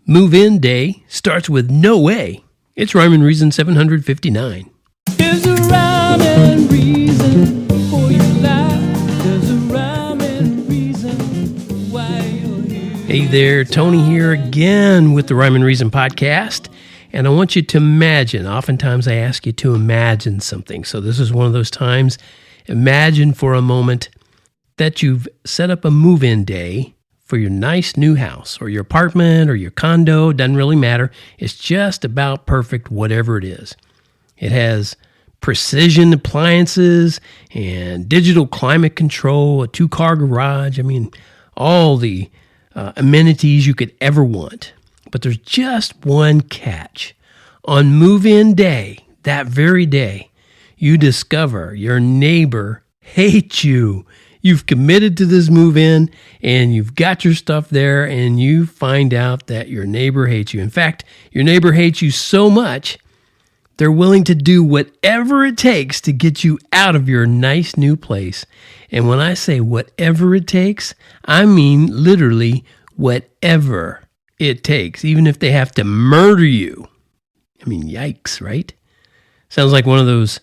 Move-in day starts with no way. It's Rhyme and Reason 759. There's a rhyme and reason for your life. There's a rhyme and reason why you're here. Hey there, Tony here again with the Rhyme and Reason podcast. And I want you to imagine, oftentimes I ask you to imagine something. So this is one of those times. Imagine for a moment that you've set up a move-in day for your nice new house or your apartment or your condo. Doesn't really matter. It's just about perfect, whatever it is. It has precision appliances and digital climate control, a 2-car garage. I mean, all the amenities you could ever want. But there's just one catch. On move-in day, that very day, you discover your neighbor hates you. You've committed to this move-in, and you've got your stuff there, and you find out that your neighbor hates you. In fact, your neighbor hates you so much, they're willing to do whatever it takes to get you out of your nice new place. And when I say whatever it takes, I mean literally whatever it takes, even if they have to murder you. I mean, yikes, right? Sounds like one of those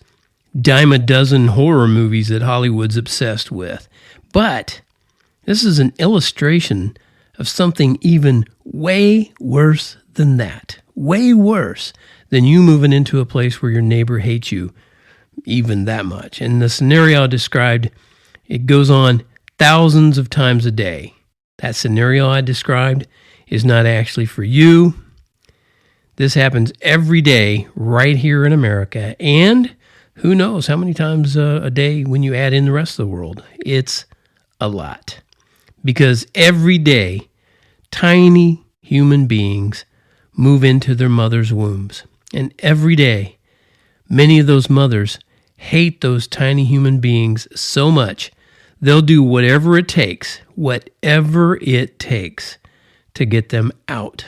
dime a dozen horror movies that Hollywood's obsessed with. But this is an illustration of something even way worse than that. Way worse than you moving into a place where your neighbor hates you even that much. And the scenario I described, it goes on thousands of times a day. That scenario I described is not actually for you. This happens every day right here in America. And who knows how many times a day when you add in the rest of the world. It's a lot. Because every day, tiny human beings move into their mother's wombs. And every day, many of those mothers hate those tiny human beings so much, they'll do whatever it takes to get them out.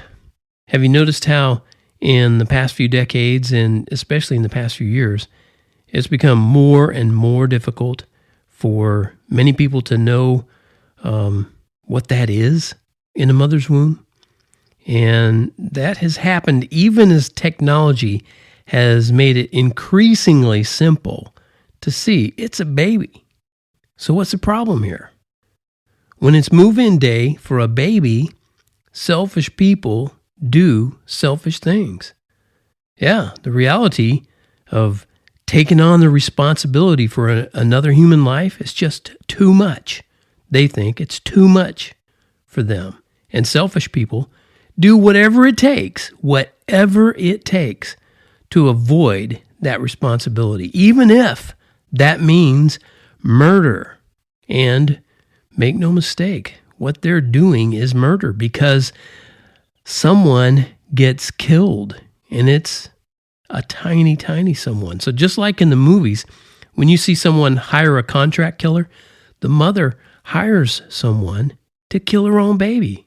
Have you noticed how in the past few decades, and especially in the past few years, it's become more and more difficult for many people to know what that is in a mother's womb? And that has happened even as technology has made it increasingly simple to see it's a baby. So what's the problem here? When it's move-in day for a baby, selfish people do selfish things. Yeah, the reality of taking on the responsibility for another human life is just too much. They think it's too much for them. And selfish people do whatever it takes to avoid that responsibility, even if that means murder. And make no mistake, what they're doing is murder because someone gets killed, and it's a tiny, tiny someone. So just like in the movies, when you see someone hire a contract killer, the mother hires someone to kill her own baby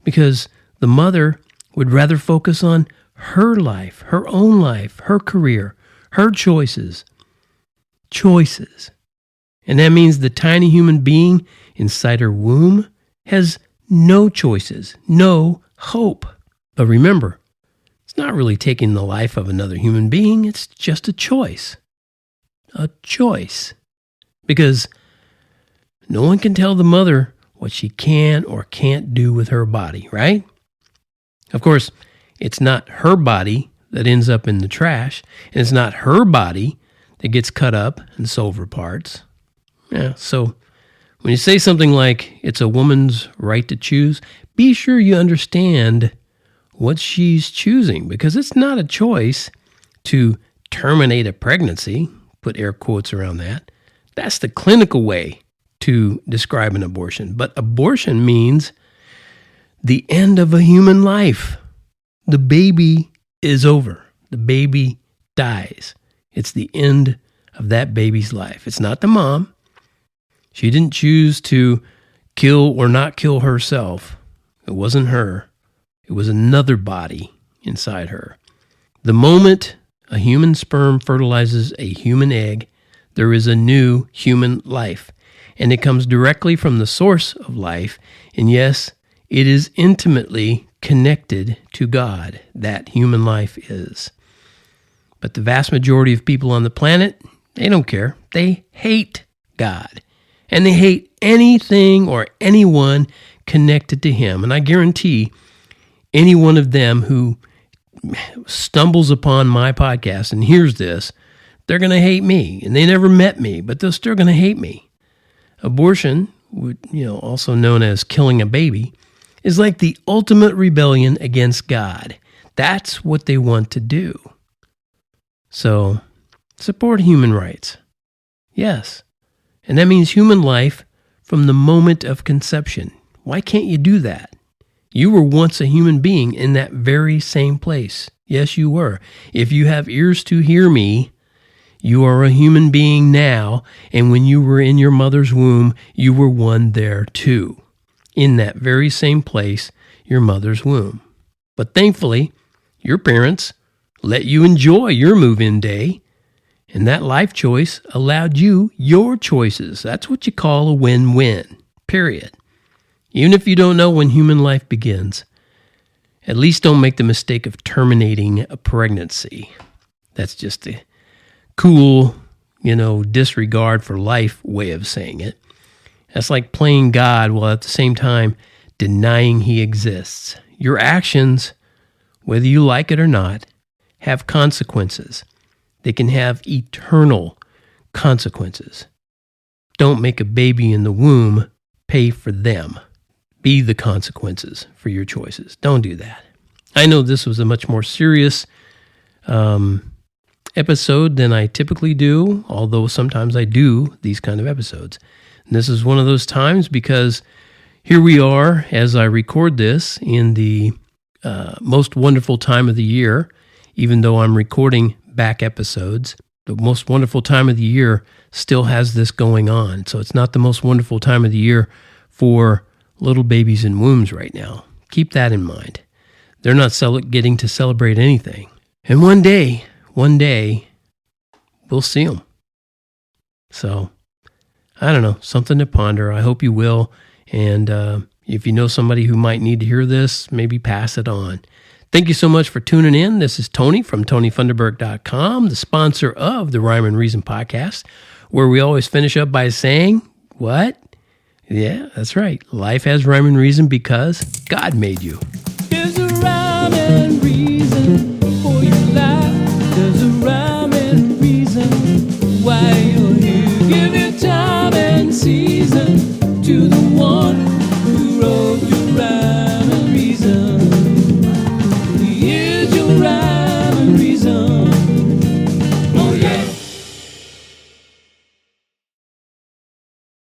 because the mother would rather focus on her life, her own life, her career, her choices. And that means the tiny human being inside her womb has no choices, no hope. But remember, it's not really taking the life of another human being. It's just a choice. A choice. Because no one can tell the mother what she can or can't do with her body, right? Of course, it's not her body that ends up in the trash, and it's not her body that gets cut up and sold for parts. Yeah, so when you say something like it's a woman's right to choose, be sure you understand what she's choosing, because it's not a choice to terminate a pregnancy, put air quotes around that. That's the clinical way to describe an abortion. But abortion means the end of a human life. The baby is over. The baby dies. It's the end of that baby's life. It's not the mom. She didn't choose to kill or not kill herself. It wasn't her. It was another body inside her. The moment a human sperm fertilizes a human egg, there is a new human life. And it comes directly from the source of life. And yes, it is intimately connected to God that human life is. But the vast majority of people on the planet, they don't care. They hate God. And they hate anything or anyone connected to him. And I guarantee any one of them who stumbles upon my podcast and hears this, they're going to hate me. And they never met me, but they're still going to hate me. Abortion, also known as killing a baby, is like the ultimate rebellion against God. That's what they want to do. So, support human rights. Yes. And that means human life from the moment of conception. Why can't you do that? You were once a human being in that very same place. Yes, you were. If you have ears to hear me, you are a human being now, and when you were in your mother's womb, you were one there too, in that very same place, your mother's womb. But thankfully, your parents let you enjoy your move-in day, and that life choice allowed you your choices. That's what you call a win-win, period. Even if you don't know when human life begins, at least don't make the mistake of terminating a pregnancy. That's just a cool, disregard for life way of saying it. That's like playing God while at the same time denying he exists. Your actions, whether you like it or not, have consequences. They can have eternal consequences. Don't make a baby in the womb pay for them. Be the consequences for your choices. Don't do that. I know this was a much more serious episode than I typically do, although sometimes I do these kind of episodes. And this is one of those times because here we are as I record this in the most wonderful time of the year, even though I'm recording back episodes. The most wonderful time of the year still has this going on. So it's not the most wonderful time of the year for little babies in wombs right now. Keep that in mind. They're not getting to celebrate anything. And one day, we'll see them. So, I don't know, something to ponder. I hope you will. And if you know somebody who might need to hear this, maybe pass it on. Thank you so much for tuning in. This is Tony from TonyFunderburk.com, the sponsor of the Rhyme and Reason podcast, where we always finish up by saying, what? Yeah, that's right. Life has rhyme and reason because God made you.